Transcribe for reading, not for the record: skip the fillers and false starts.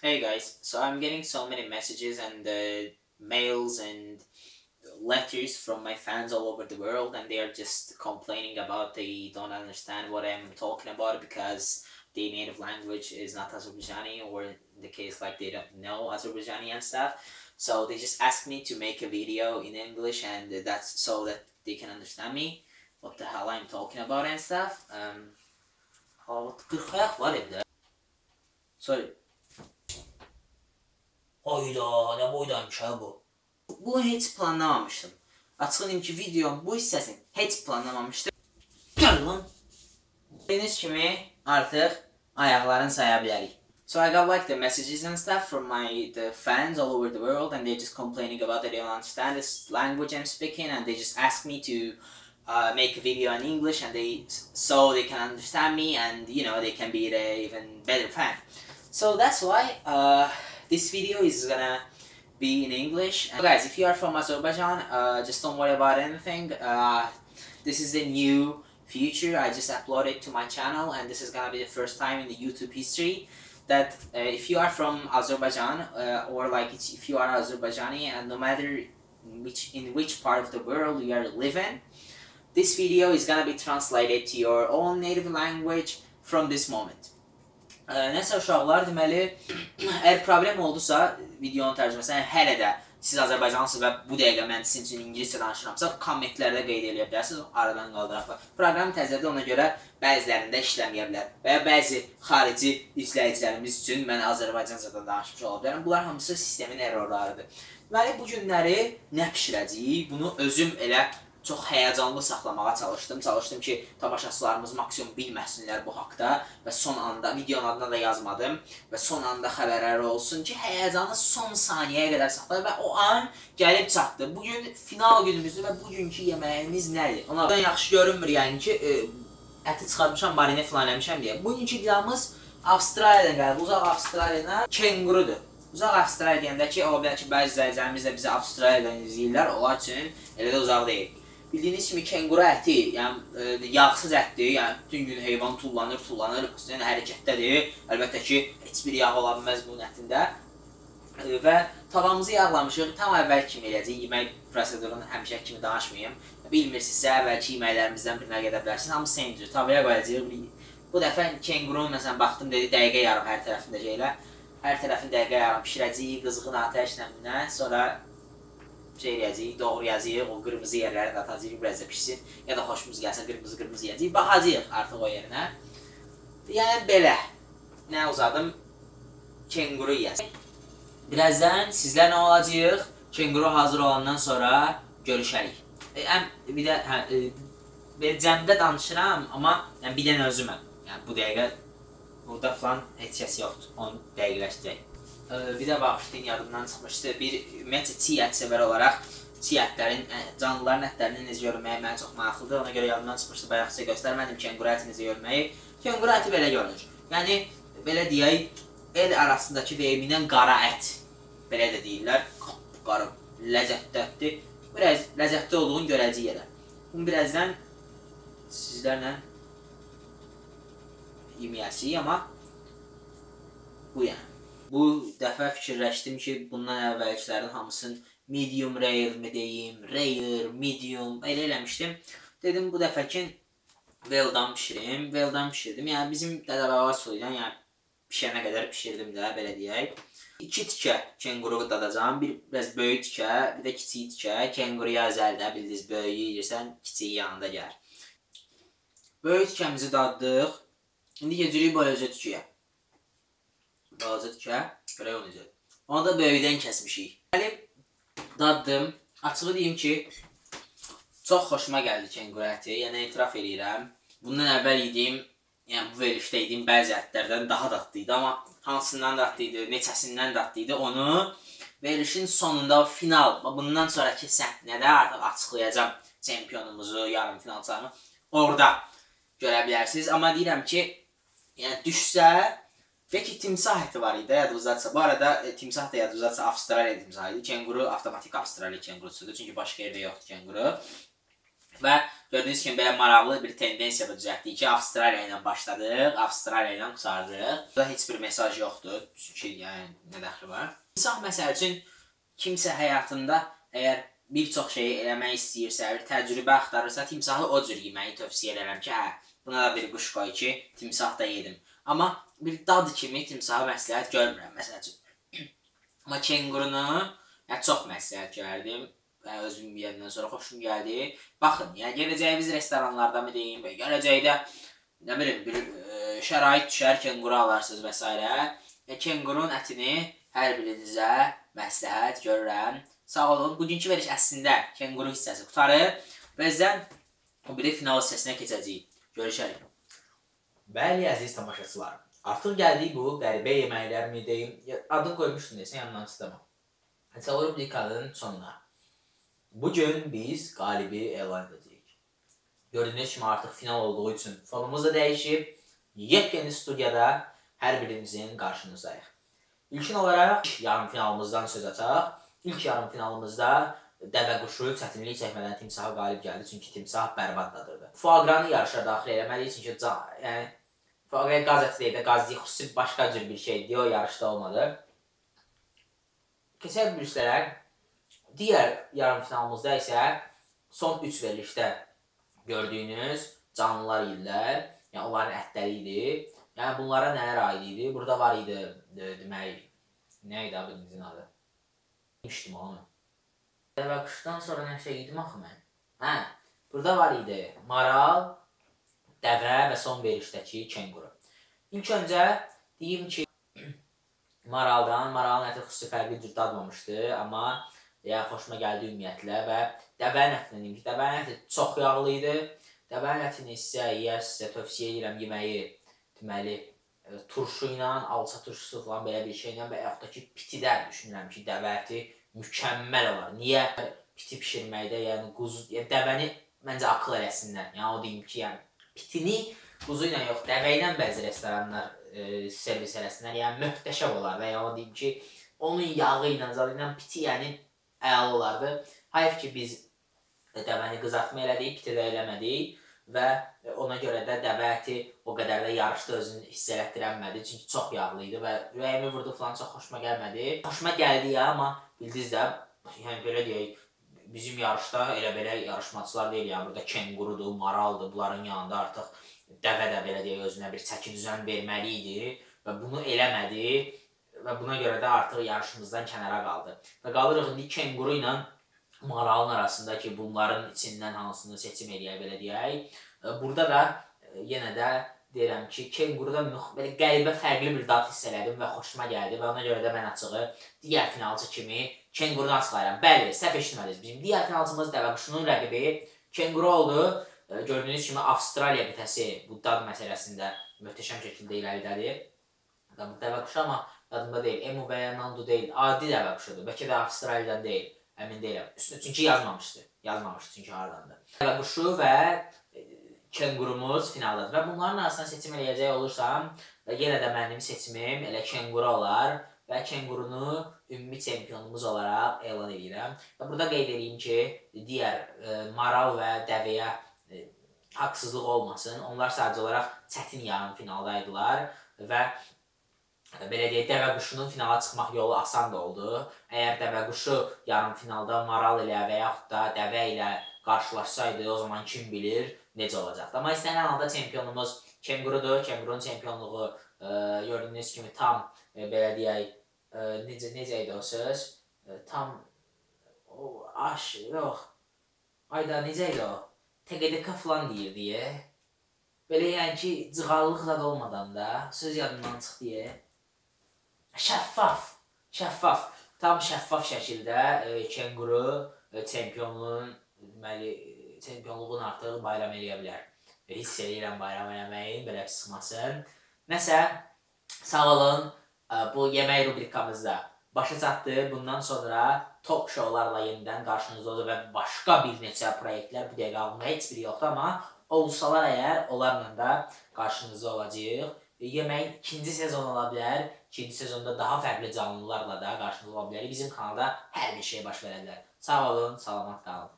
Hey guys, so I'm getting so many messages and mails and letters from my fans all over the world, and they are just complaining about they don't understand what I'm talking about because their native language is not Azerbaijani, or in the case like they don't know Azerbaijani and stuff. So they just asked me to make a video in English, and that's so that they can understand me, what the hell I'm talking about and stuff. Var evde. Sorry. Hayda, ne boydanmış ha bu. Bunu heç planlamamışdım. Açıqlayayım ki, videonun bu hissəsini heç planlamamışdım. Gəl lan. Gördüyünüz kimi artıq ayaqlarını saya bilərik. So I got like the messages and stuff from the fans all over the world, and they're just complaining about that they don't understand this language I'm speaking, and they just ask me to make a video in English, and so they can understand me, and they can be an even better fan. So that's why this video is gonna be in English. And guys, if you are from Azerbaijan, just don't worry about anything. This is a new feature I just uploaded to my channel, and this is gonna be the first time in the YouTube history that if you are from Azerbaijan, or like if you are Azerbaijani, and no matter in which part of the world you are living, this video is gonna be translated to your own native language from this moment. Nəsə uşaqlar, deməli, əgər problem oldusa videonun tərcüməsində, hələ də siz Azərbaycansınız və bu dəqiqə mən sizin üçün ingiliscə danışıramsa, kommentlərdə qeyd edə bilərsiniz, aradan qaldıraq. Proqram təzədir, ona görə bəzilərində işləməyə bilər və ya bəzi xarici izləyicilərimiz üçün mən Azərbaycancadan danışmış ola bilərəm. Bunlar hamısı sistemin errorlarıdır. Deməli, bu günləri nə pişirəcəyik? Bunu özüm elə çox həyəcanlı saxlamağa çalışdım. Çalışdım ki, tamaşaçılarımız maksimum bilməsinlər bu haqda və son anda, videonun adına da yazmadım və son anda xəbərləri olsun ki, həyəcanı son saniyəyə qədər saxlayır və o an gəlib çatdı. Bugün final günümüzdür və bugünkü yeməyimiz nədir? Onlardan yaxşı görünmür, yəni ki, əti çıxarmışam, marine filan eləmişəm deyə. Bugünkü qiyamız Avstraliyadan gəlib, uzaq Avstraliyadan kengurudur. Uzaq Avstraliya deyəndə ki, ola bilər ki, bəzi izləyicilərimiz də bizi Avstraliyadan izləyirlər, onlar üçün elə də uzaq deyil. Bildiyiniz kimi kenguru əti, yəni yağsız ətdir, yəni bütün gün heyvan tullanır, hərəkətdədir. Əlbəttə ki, heç bir yağ ola bilməz bunun ətində. Və tavamızı yağlamışıq, tam əvvəl kimi eləyəcək, yemək prosedurunu həmişə kimi danışmayayım. Bilmirsinizsə, əvvəlki yeməklərimizdən birinə gedə bilərsiniz, hamısı eynidir, tavaya qoyacaq. Bu dəfə kengurunun, məsələn, baxdım dedi, dəqiqə yarım hər tərəfində şeylə. Hər tərəfini dəqiqə yarım pişirəcəyik, qızğın atəşlə minə, sonra eləyəcəyik, doğrayacaq, o qırmızı yerləri atacaq, biraz da pişsin, ya da xoşumuz gəlsə qırmızı yeyəcək, baxacaq artıq o yerinə. Yəni belə, nə uzadım, kenguru yiyəcək. Birazdan sizlərlə olacaq, kenguru hazır olandan sonra görüşərik. Bir də cəmdə danışıram, amma bir dənə özüməm, yəni bu dəqiqə burada falan heç kəs yoxdur, onu dəqiqləşdirək. Bir də bağışlayın, yadımdan çıxmışdı. Ümumiyyətlə, çiğ ət sevər olaraq çiğ ətlərin, canlıların ətlərinin necə görünməyi mənə çox maraqlıdır. Ona görə yadımdan çıxmışdı, bayaq sizə göstərmədim kenguru əti necə görünməyi. Kenguru əti belə görünür. Yəni, belə deyək, el arasındakı deyimindən qara ət. Belə də deyirlər, qara, ləzzətli ətdir. Biraz ləzzətli olduğunu görəcək yerə. Bunu birazdan sizlərlə yeməyəsiyik, amma bu yəni. Bu dəfə fikirləşdim ki, bundan əvvəlkilərin hamısını medium rare mi deyim, rare, medium, elə eləmişdim. Dedim, bu dəfəkin well-dan pişirim, well-dan pişirdim. Yəni, bizim dədə-baba usuluyla, yəni, pişənə qədər pişirdim də, belə deyək. 2 tikə kenguru dadacağım, biraz böyük tikə, bir də kiçik tikə. Kenguruya özəldə, bildiniz, böyüyü yeyirsən, kiçiyi yanında gəlir. Böyük tikəmizi daddıq. İndi gecirik balaca tikəyə. Balaca tikə, görək o necədir. Onu da böyükdən kəsmişik. Gəlib, daddım. Açığı deyim ki, çox xoşuma gəldi kenguru əti. Yəni, etiraf edirəm. Bundan əvvəl yediyim, yəni bu verilişdə yediyim bəzi ətlərdən daha dadlıydı. Amma hansından dadlıydı, neçəsindən dadlıydı, onu verilişin sonunda final, bundan sonraki səhnədə artıq açıqlayacağım çempionumuzu, yarım finalçılarını. Orada görə bilərsiniz. Amma deyirəm ki, yəni düşsə, belki timsah əti var idi, yadınızdadırsa. Bu arada timsah da yadınızdadırsa Avstraliya timsahı idi. Kenguru avtomatik Avstraliya kengurusudur. Çünki başqa yerdə yoxdur kenguru. Və gördüyünüz kimi belə maraqlı bir tendensiya da düzəltdik ki, Avstraliya ilə başladıq, Avstraliya ilə qurtardıq. Burada heç bir mesaj yoxdur, çünki yəni nə dəxli var. İnsan məsəl üçün kimsə həyatında əgər bir çox şeyi eləmək istəyirsə, bir təcrübə axtarırsa, timsahı o cür yeməyi tövsiyə edirəm ki, buna da bir quş qoy ki, timsah da yedim. Amma bir dad kimi timsahı məsləhət görmürəm məsəl üçün. Amma kengurunu çox məsləhət görərdim. Özüm yiyəndən sonra xoşum gəldi. Baxın, yəni gələcəyimiz restoranlarda mı deyim, gələcəkdə nə bilim bir şərait düşər, kenguru alarsınız və s. Kengurun ətini hər birinizə məsləhət görürəm. Sağ olun. Bugünkü veriş əslində kenguru hissəsi qutarır. Bizdən o biri final hissəsinə keçəcəyik. Görüşərik. Bəli, əziz tamaşaçılar. Artıq gəldik bu qəribə yeməklər mi deyim, adını qoymuşdum desən, yanından istəməm. Rubrikanın sonuna. Bugün biz qalibi elan edəcəyik. Gördüyünüz kimi artıq final olduğu üçün fonumuz da dəyişib. Yepyeni studiyada hər birimizin qarşınızdayıq. İlkin olaraq yarım finalımızdan söz açaq. İlk yarım finalımızda dəvə quşu çətinlik çəkmədən timsaha qalib gəldi, çünki timsah bərbadladırdı. Fuagranı yarışa daxil eləməliyik, çünki fuagra qaz əti deyil də, qaz deyil, xüsusi başqa cür bir şeydir, o yarışda olmadı. Keçək bilirlər. Digər yarım finalımızda isə son 3 verilişdə gördüyünüz canlılar idilər. Yəni onların ətləri idi. Yəni bunlara nələr aid idi? Burada var idi demək, nə idi birinizin adı? Demişdim onu. Dəvə quşdan sonra nəsə yedim axı mən. Burada var idi maral, dəvə və son verilişdəki kenguru. İlk öncə deyim ki, maralın əti xüsusi fərqli cür dadmamışdı, amma xoşuma gəldi ümumiyyətlə və dəvənin ətini deyim ki, dəvənin əti çox yağlı idi. Dəvənin ətini sizə yeyərsizsə tövsiyə edirəm yeməyi, deməli, turşu ilə, alça turşusu falan belə bir şeylə və yaxud da ki, pitidə düşünürəm ki, dəvə əti mükəmməl olar. Niyə? Piti pişirməkdə, yəni dəvəni məncə akıl eləsinlər. Yəni o deyim ki, pitini quzu ilə yox, dəvə ilə bəzi restoranlar servis eləsinlər, yəni möhtəşəm olar və yəni o deyim ki, onun yağı ilə, zadı ilə piti yəni əla olardı. Hayf ki, biz dəvəni qızartma elədik, piti də eləmədik və ona görə də dəvə əti o qədər də yarışda özünü hiss elətdirənmədi, çünki çox yağlı idi və ürəyimi vurdu falan, çox xoşuma gəlmədi. Xoşuma gəldi ya, amma bildiniz də, yəni belə deyək, bizim yarışda elə belə yarışmacılar deyil, yəni burada kengurudur, maraldır, bunların yanında artıq dəvə də belə deyək, özünə bir çəki düzən verməli idi və bunu eləmədi. Və buna görə də artıq yarışımızdan kənara qaldı. Və qalırıq indi kenguru ilə maralın arasında ki, bunların içindən hansını seçim eləyək, belə deyək. Burada da yenə də deyirəm ki, kenguruda qəribə fərqli bir dad hiss elədim və xoşuma gəldi və ona görə də mən açığı digər finalçı kimi kengurunu açıqlayıram. Bəli, səhv eşitmədiniz. Bizim digər finalçımız dəvə quşunun rəqibi kenguru oldu. Gördüyünüz kimi Avstraliya qitəsi bu dad məsələsində möhtəşəm şəkildə irəlidədir. Dəvə quşu amma yadımda deyil, emu və ya nandu deyil, adi dəvə quşudur. Bəlkə də Avstraliyadan deyil, əmin deyiləm. Üstündə çünki yazmamışdı çünki haradandır. Dəvə quşu və kengurumuz finaldadır və bunların arasından seçim eləyəcək olursam, yenə də mənim seçimim elə kenguru olar və kengurunu ümumi çempionumuz olaraq elan edirəm. Və burada qeyd edeyim ki, digər maral və dəvəyə haqsızlıq olmasın. Onlar sadəcə olaraq çətin yarım finaldaydılar və belə deyək, dəvə quşunun finala çıxmaq yolu asan da oldu. Əgər dəvə quşu yarım finalda maral ilə və yaxud da dəvə ilə qarşılaşsaydı, o zaman kim bilir necə olacaqdı. Amma istənilən halda çempionumuz kengurudur. Kengurunun çempionluğu gördüyünüz kimi tam, belə deyək, necə idi o söz? Tam, yox, ayda necə idi o? TQDK falan deyirdi. Belə yəni ki, cığallıq da olmadan da, söz yadımdan çıxdı deyə. Şəffaf. Tam şəffaf şəkildə kenguru çempionluğun artıq bayram eləyə bilər. Hiss edirəm bayram eləməyin, belə sıxmasın. Nəsə, sağ olun, bu yemək rubrikamızda başa çatdı. Bundan sonra talk showlarla yenidən qarşınızda olacaq və başqa bir neçə proyektlər, bu dəqiqə ağlımda heç biri yoxdur, amma olsalar əgər, onlarla da qarşınızda olacaq. Yeməyin ikinci sezonu ola bilər. İkinci sezonda daha fərqli canlılarla da qarşınızda ola bilər. Bizim kanalda hər bir şey baş verə bilər. Sağ olun, salamat qalın.